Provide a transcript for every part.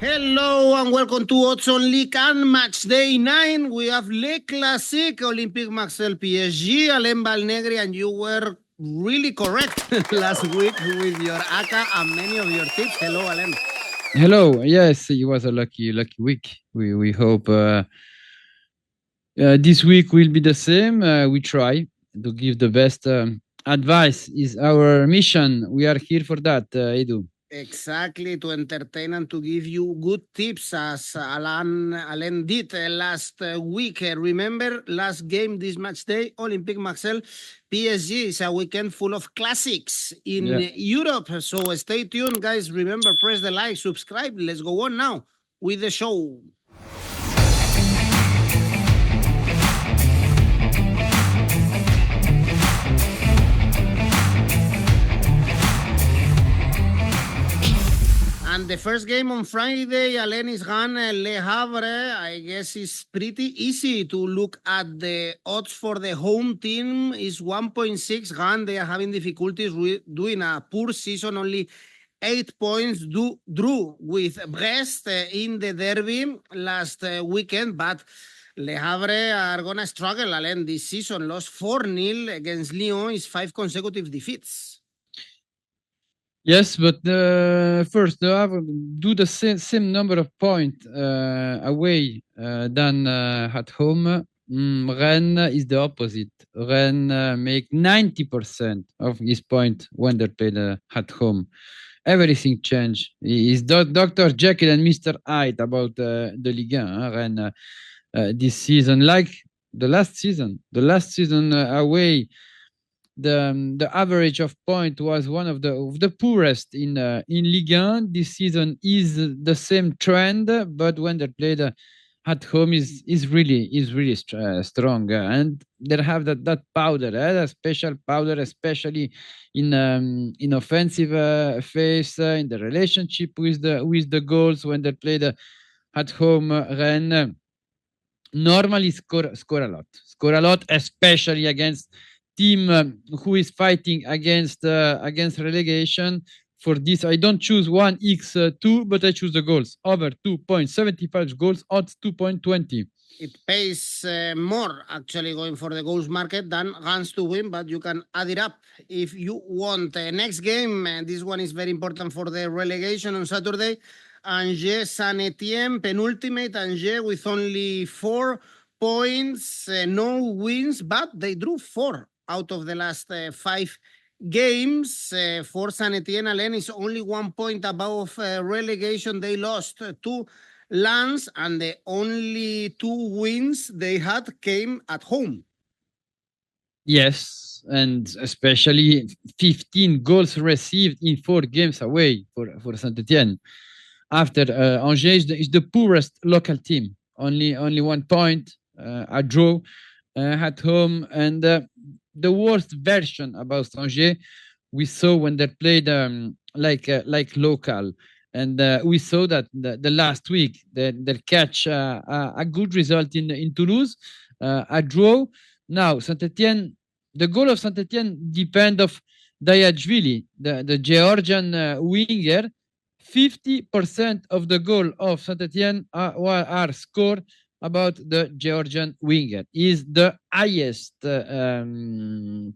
Hello and welcome to Odds on Ligue and Matchday 9. We have 𝐿𝐴 𝐵𝐴 PSG, Alain Valnegri, and you were really correct last week with your ACCA and many of your tips. Hello, Alain. Hello. Yes, it was a lucky week. We hope this week will be the same. We try to give the best advice. Is our mission. We are here for that, Edu. Exactly, to entertain and to give you good tips as Alain did last week. Remember, last game this match day, 𝐵𝐴 PSG is a weekend full of classics in Europe. So stay tuned, guys. Remember, press the like, subscribe. Let's go on now with the show. And the first game on Friday, Alain, is Rennes Le Havre. I guess it's pretty easy to look at the odds for the home team. Is 1.6. Rennes, they are having difficulties doing a poor season, only 8 points, drew with Brest in the derby last weekend, but Le Havre are going to struggle, Alain, this season. Lost 4-0 against Lyon, is 5 consecutive defeats. Yes, but first they have do the same number of points away than at home. Rennes is the opposite. Rennes make 90% of his point when they play at home. Everything changed. Is Dr. Jekyll and Mr. Hyde about the Ligue 1, Rennes this season, like the last season. The last season away, the average of point was one of the poorest in Ligue 1. This season is the same trend, but when they played at home is really strong, and they have that powder, a special powder, especially in offensive phase, in the relationship with the goals when they played at home. Rennes normally score a lot, especially against team who is fighting against relegation. For this, I don't choose 1x2, but I choose the goals. Over 2.75 goals, odds 2.20. It pays more, actually, going for the goals market than Rennes to win, but you can add it up if you want. Next game, this one is very important for the relegation on Saturday. Angers Saint-Etienne, penultimate Angers with only 4 points, no wins, but they drew 4 out of the last 5 games. For Saint-Etienne, Alain is only 1 point above relegation. They lost to Lens, and the only 2 wins they had came at home. Yes, and especially 15 goals received in 4 games away for Saint-Etienne. After Angers is the poorest local team, only 1 point, a draw at home, and the worst version about Angers we saw when they played like local. And we saw that the last week they catch a good result in Toulouse, a draw. Now Saint-Etienne, the goal of Saint-Etienne depend of 𝗲𝗏𝗿𝗏, the Georgian winger. 50% of the goal of Saint-Etienne are scored about the Georgian winger. Is the highest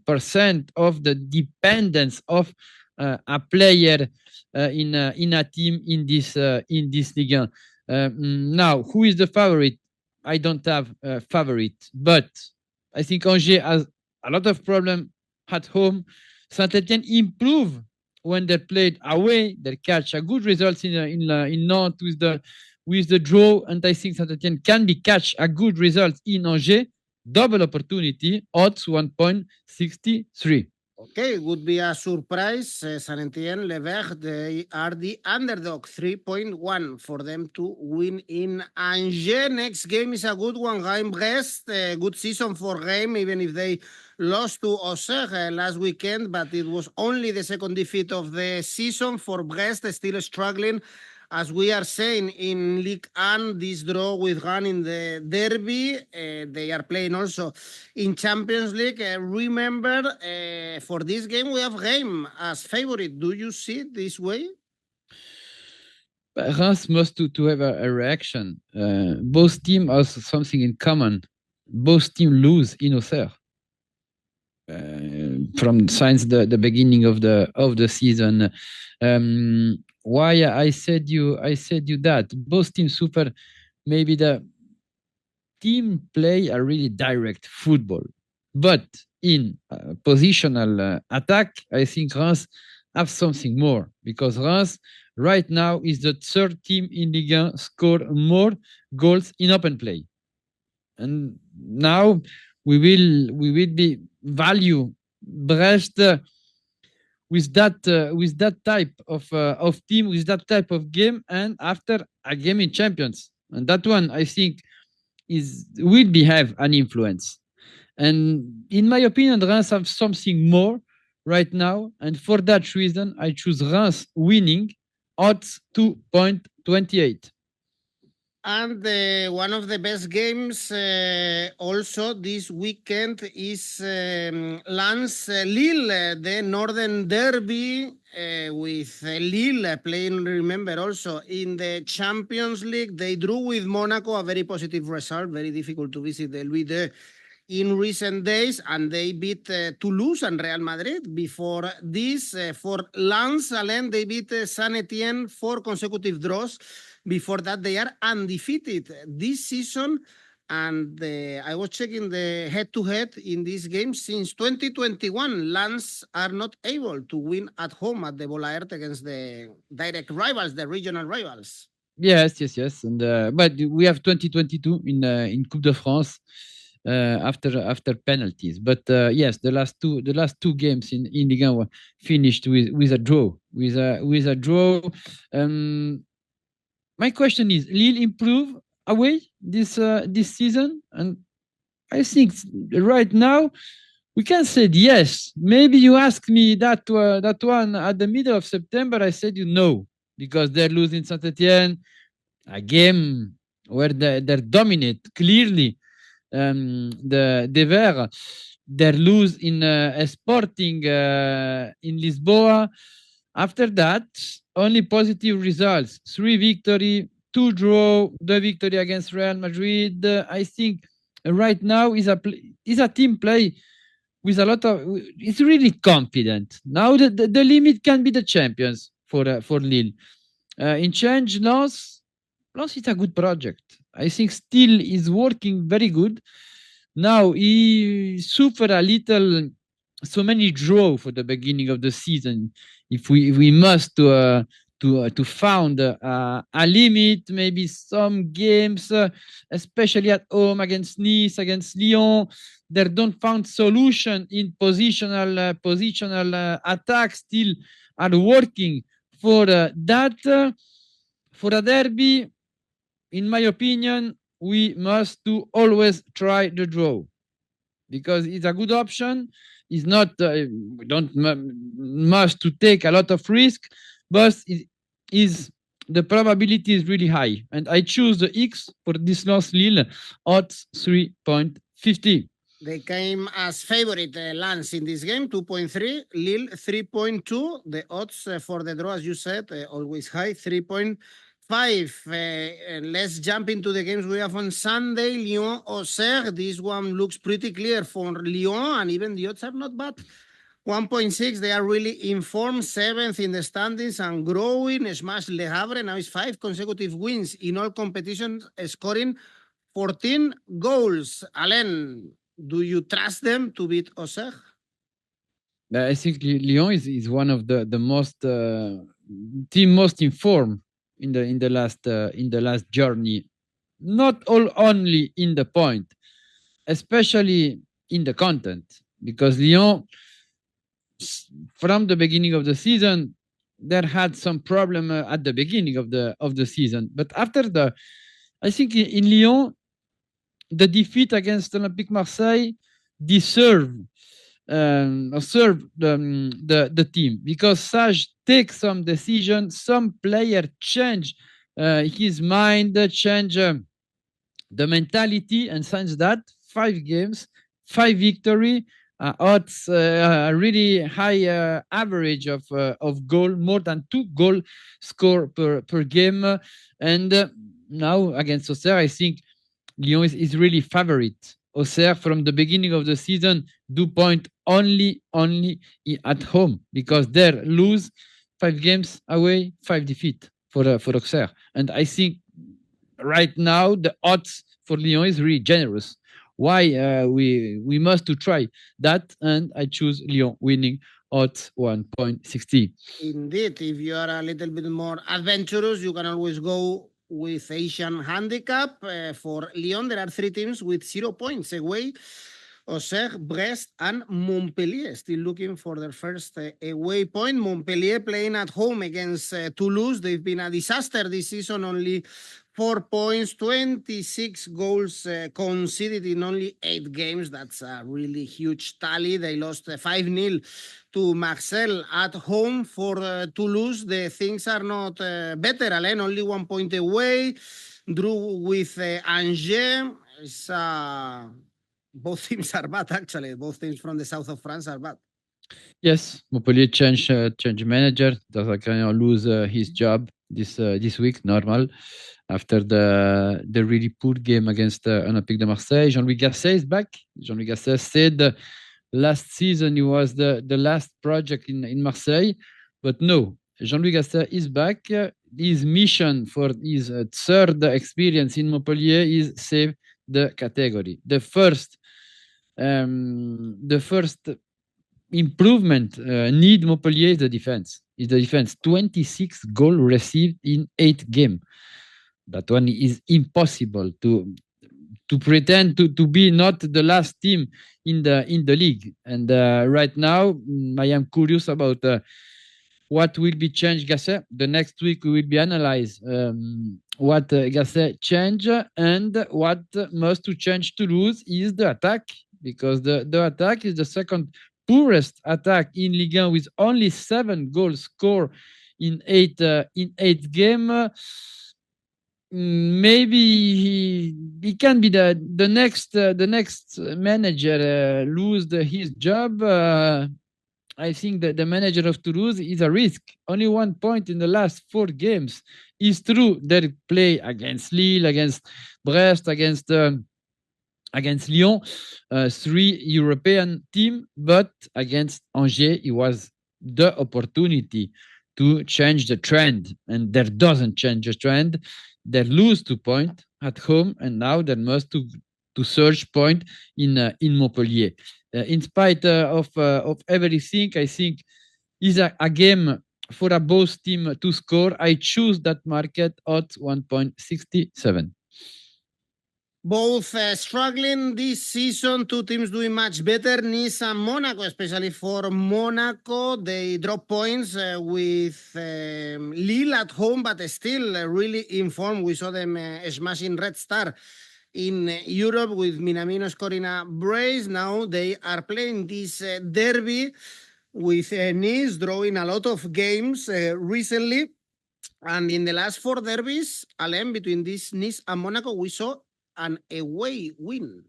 percent of the dependence of a player in a team in this Ligue 1. Now, who is the favorite? I don't have a favorite, but I think Angers has a lot of problem at home. Saint-Etienne improve when they played away. They catch a good results in Nantes with the draw, and I think Saint-Etienne can be catch a good result in Angers. Double opportunity, odds 1.63. Okay, would be a surprise. Saint-Etienne, 𝐵𝐴, they are the underdog, 3.1 for them to win in Angers. Next game is a good one, Reims-Brest. Good season for Reims, even if they lost to Auxerre last weekend, but it was only the second defeat of the season for Brest, still struggling. As we are saying in Ligue 1, this draw with Rennes in the derby, they are playing also in Champions League. Remember, for this game, we have Reims as favorite. Do you see it this way? Reims must to have a reaction. Both teams have something in common. Both teams lose in Auxerre. From since the beginning of the season. Why I said you that both teams super. Maybe the team play a really direct football, but in positional attack, I think Reims have something more, because Reims right now is the third team in Ligue 1 score more goals in open play, and now we will be value Brest with that type of team, with that type of game, and after a game in Champions, and that one I think will be have an influence. And in my opinion, Reims have something more right now, and for that reason, I choose Reims winning odds 2.28. And one of the best games also this weekend is Lens Lille, the Northern Derby, with Lille playing, remember, also in the Champions League. They drew with Monaco, a very positive result, very difficult to visit the 𝗲𝗏𝗏 in recent days, and they beat Toulouse and Real Madrid. Before this, for Lens, Alain, they beat Saint-Etienne, 4 consecutive draws. Before that, they are undefeated this season, and I was checking the head-to-head in this game. Since 2021, Lens are not able to win at home at the 𝗲𝗏𝗏𝗏 against the direct rivals, the regional rivals. Yes, and but we have 2022 in Coupe de France. After penalties, but yes, the last two games in Ligue 1 were finished with a draw. My question is: Lille improve away this season, and I think right now we can say yes. Maybe you asked me that one at the middle of September. I said no, because they're losing Saint-Etienne, a game where they dominate clearly. The 𝗲𝗏𝗏𝗏𝗏, they lose in Sporting in Lisboa. After that, only positive results: 3 victory, 2 draw, the victory against Real Madrid. I think right now is a team play with a lot of. It's really confident. Now the limit can be the champions for Lille. In change, Lens is a good project. I think still is working very good. Now he suffered a little, so many draw for the beginning of the season. If we must to found a limit, maybe some games, especially at home against Nice, against Lyon, they don't found solution in positional attack. Still are working for that. For a derby, in my opinion, we must to always try the draw, because it's a good option. It's not we don't must to take a lot of risk, but the probability is really high, and I choose the X for this Lens Lille odds 3.50. They came as favorite, Lens, in this game, 2.3, Lille 3.2. The odds for the draw, as you said, always high, 3.5. Let's jump into the games we have on Sunday. Lyon, Auxerre. This one looks pretty clear for Lyon, and even the odds are not bad. 1.6, they are really informed, 7th in the standings and growing. Smash Le Havre, now is 5 consecutive wins in all competitions, scoring 14 goals. Alain, do you trust them to beat Auxerre? I think Lyon is one of the most team most informed in the last journey. Not only in the point, especially in the content, because Lyon, from the beginning of the season, there had some problem at the beginning of the season, but after I think in Lyon, the defeat against Olympique Marseille serve the team, because Sage takes some decision, some player change his mind, change the mentality, and since that 5 games, 5 victory, odds, a really high average of goal, more than 2 goal score per game. And now against Auxerre, I think Lyon is really favorite. Auxerre from the beginning of the season do point only at home because they lose 5 games away, 5 defeat for Auxerre. And I think right now the odds for Lyon is really generous. Why we must to try that, and I choose Lyon winning odds 1.60. Indeed, if you are a little bit more adventurous, you can always go with Asian handicap. For Lyon, there are 3 teams with 0 points away. Auxerre, Brest, and Montpellier still looking for their first away point. Montpellier playing at home against Toulouse. They've been a disaster this season, only 4 points, 26 goals conceded in only 8 games. That's a really huge tally. They lost 5-0 to Marseille at home. For Toulouse, the things are not better. Alain, only 1 point away. Drew with Angers. Both teams are bad, actually. Both teams from the south of France are bad. Yes, Montpellier change manager. D'Artagnan lose his job this week, normal, after the really poor game against Olympique de Marseille. Jean-Louis Gasset is back. Jean-Louis Gasset said last season he was the last project in Marseille, but no, Jean-Louis Gasset is back. His mission for his third experience in Montpellier is save the category. The first improvement need Montpellier is the defense. 26 goals received in 8 games. That one is impossible to pretend to be not the last team in the league. And right now, I am curious about what will be changed, Gasset. The next week we will be analyze what Gasset change, and what must to change Toulouse is the attack, because the attack is the second poorest attack in Ligue 1 with only 7 goals scored in 8 games. Maybe he can be the next manager lose his job. I think that the manager of Toulouse is a risk. Only 1 point in the last 4 games. It's true they play against Lille, against Brest, against Lyon, 3 European team, but against Angers, it was the opportunity to change the trend, and that doesn't change the trend. They lose 2 points at home, and now they must to search point in Montpellier. In spite of everything, I think is a game for a both team to score. I choose that market odds 1.67. Both struggling this season, 2 teams doing much better, Nice and Monaco, especially for Monaco. They drop points with Lille at home, but still really informed. We saw them smashing Red Star in Europe with Minamino scoring a brace. Now they are playing this derby with Nice drawing a lot of games recently. And in the last 4 derbies, Alain, between this Nice and Monaco, we saw an away win.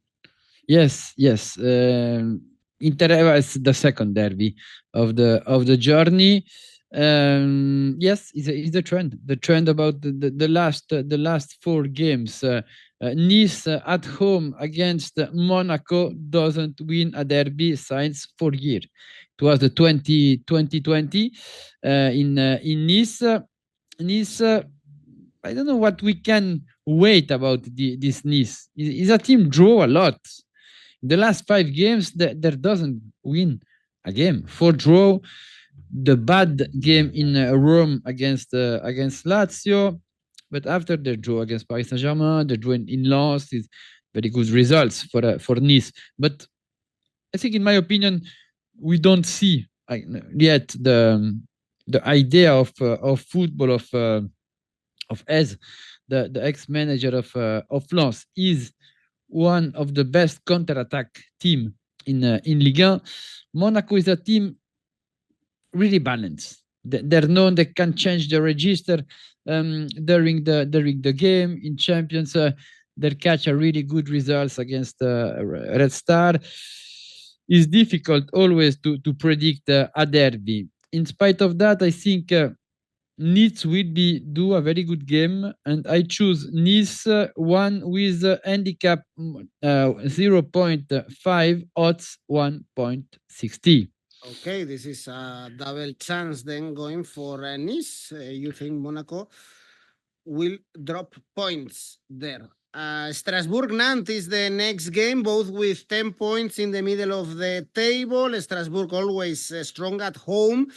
Yes. Inter was the second derby of the journey. Yes, is the trend. The trend about the last 4 games. Nice at home against Monaco doesn't win a derby since 4 years. It was the 2020 in Nice. Nice. I don't know what we can wait about this Nice. Is a team draw a lot. The last 5 games, there doesn't win a game. 4 draw. The bad game in Rome against Lazio, but after the draw against Paris Saint-Germain, the draw in Lens is very good results for Nice. But I think, in my opinion, we don't see yet the idea of football of 𝐬𝐭𝐚𝐲, the ex-manager of Lens, is one of the best counter-attack team in Ligue 1. Monaco is a team really balanced. They're known they can change the register during the game. In Champions, they catch a really good results against Red Star. it's difficult always to predict a derby. In spite of that, I think Nice will do a very good game, and I choose Nice one with handicap 0.5, odds 1.60. Okay, this is a double chance then going for Nice. You think Monaco will drop points there. Strasbourg-Nantes is the next game, both with 10 points in the middle of the table. Strasbourg always strong at home.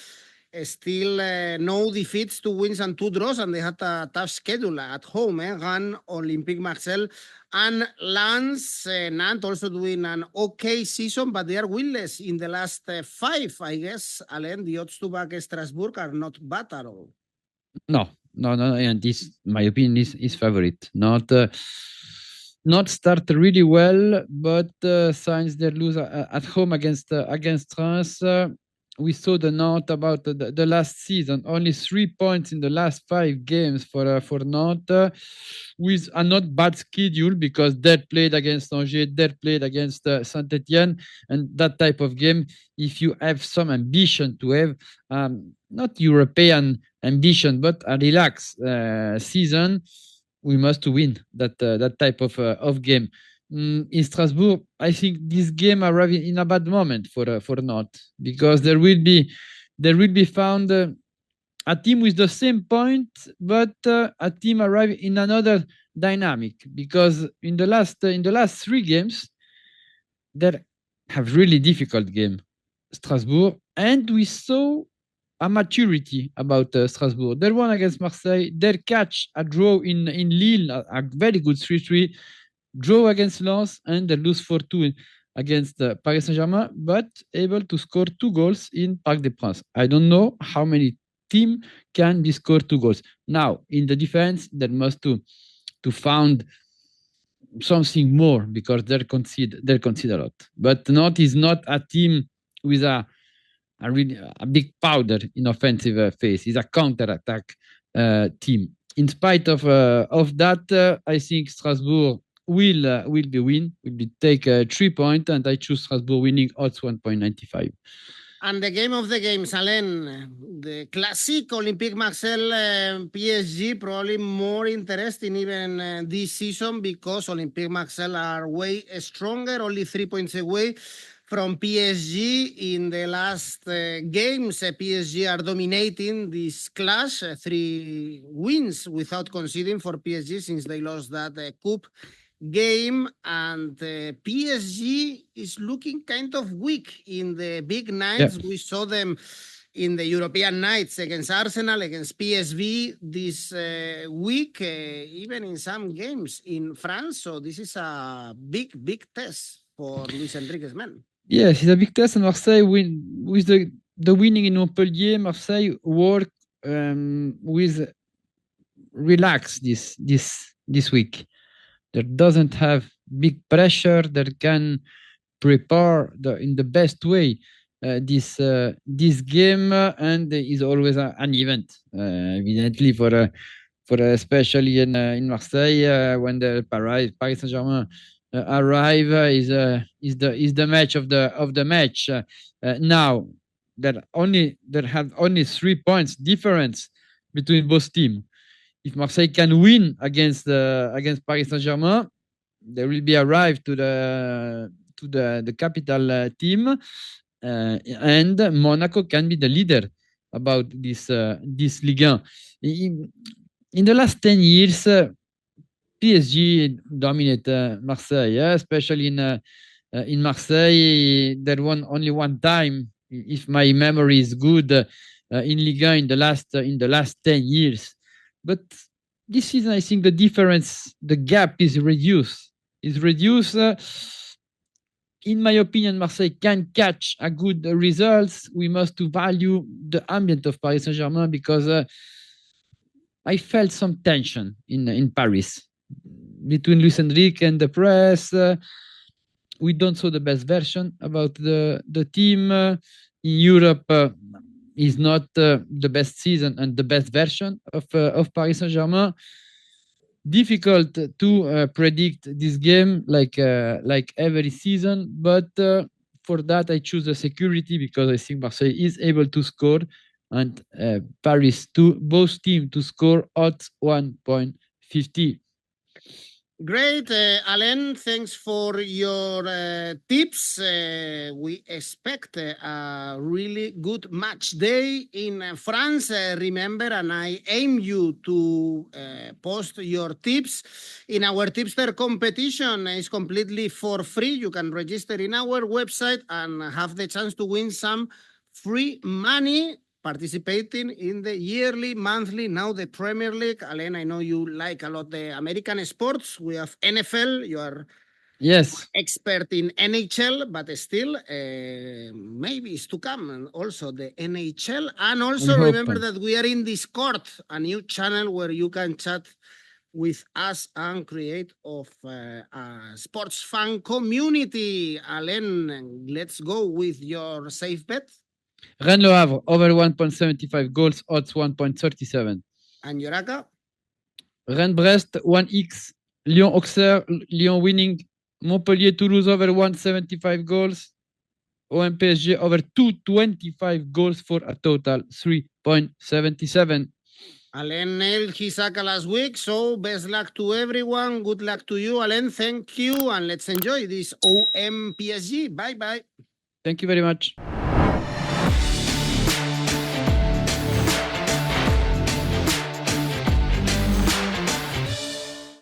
Still no defeats, 2 wins and 2 draws, and they had a tough schedule at home. Rennes, Olympique Marseille, and Lens. Nantes also doing an okay season, but they are winless in the last 5, I guess. Alain, the odds to back Strasbourg are not bad at all. No, and this, my opinion, is favorite. Not start really well, but since they lose at home against Reims, we saw the note about the last season. Only 3 points in the last 5 games for Nantes, with a not bad schedule because they played against Angers, they played against Saint-Etienne, and that type of game. If you have some ambition to have not European ambition, but a relaxed season, we must win that type of game. In Strasbourg, I think this game arrived in a bad moment for Nantes, because there will be found a team with the same point, but a team arrive in another dynamic, because in the last 3 games they have really difficult game, Strasbourg, and we saw a maturity about Strasbourg. They won against Marseille. They catch a draw in Lille, a very good 3-3. Draw against Lens, and they lose 4-2 against Paris Saint-Germain, but able to score 2 goals in Parc des Princes. I don't know how many team can be scored 2 goals. Now, in the defense, they must to found something more, because they concede a lot. But Nantes is not a team with a big powder in offensive phase. It's a counter-attack team. In spite of that, I think Strasbourg will take 3 points, and I choose Strasbourg winning odds 1.95. And the game of the games, Alain, the classic Olympique Marseille PSG, probably more interesting even this season, because Olympique Marseille are way stronger, only 3 points away from PSG in the last games. PSG are dominating this clash, 3 wins without conceding for PSG since they lost that cup game, and PSG is looking kind of weak in the big nights. We saw them in the European nights against Arsenal, against PSV this week, even in some games in France. So this is a big test for Luis Enrique's men. Yes, it's a big test, and Marseille with the winning in Montpellier. Marseille work with relax this week. There doesn't have big pressure. That can prepare in the best way this game, and is always an event. Evidently for especially in Marseille, when the Paris Saint-Germain arrive, is the match of the match. Now there have only 3 points difference between both teams. If Marseille can win against Paris Saint-Germain, they will be arrived to the capital team, and Monaco can be the leader about this Ligue 1. In the last 10 years, PSG dominate Marseille, especially in Marseille. They won only 1 time, if my memory is good, in Ligue 1 in the last 10 years. But this season, I think the gap is reduced. In my opinion, Marseille can catch a good results. We must value the ambient of Paris Saint-Germain, because I felt some tension in Paris between Luis Enrique and the press. We don't saw the best version about the team. In Europe, is not the best season and the best version of Paris Saint-Germain. Difficult to predict this game like every season, but for that, I choose the security because I think Marseille is able to score, and Paris both teams to score odds 1.50. Great, Alain. Thanks for your tips. We expect a really good match day in France. Remember, and I aim you to post your tips in our tipster competition. It's completely for free. You can register in our website and have the chance to win some free money participating in the yearly, monthly, now the Premier League. Alain, I know you like a lot the American sports. We have NFL. You are expert in NHL, but still, maybe it's to come. And also the NHL. And also remember that we are in Discord, a new channel where you can chat with us and create of a sports fan community. Alain, let's go with your safe bet. Rennes Le Havre, over 1.75 goals, odds 1.37. And Yoraka? Rennes Brest, 1x. Lyon Auxerre, Lyon winning. Montpellier Toulouse, over 1.75 goals. 𝐿𝐵𝐺 over 2.25 goals for a total 3.77. Alain nailed his ACCA last week, so best luck to everyone. Good luck to you, Alain. Thank you, and let's enjoy this 𝐿𝐵𝐵𝐺. Bye-bye. Thank you very much.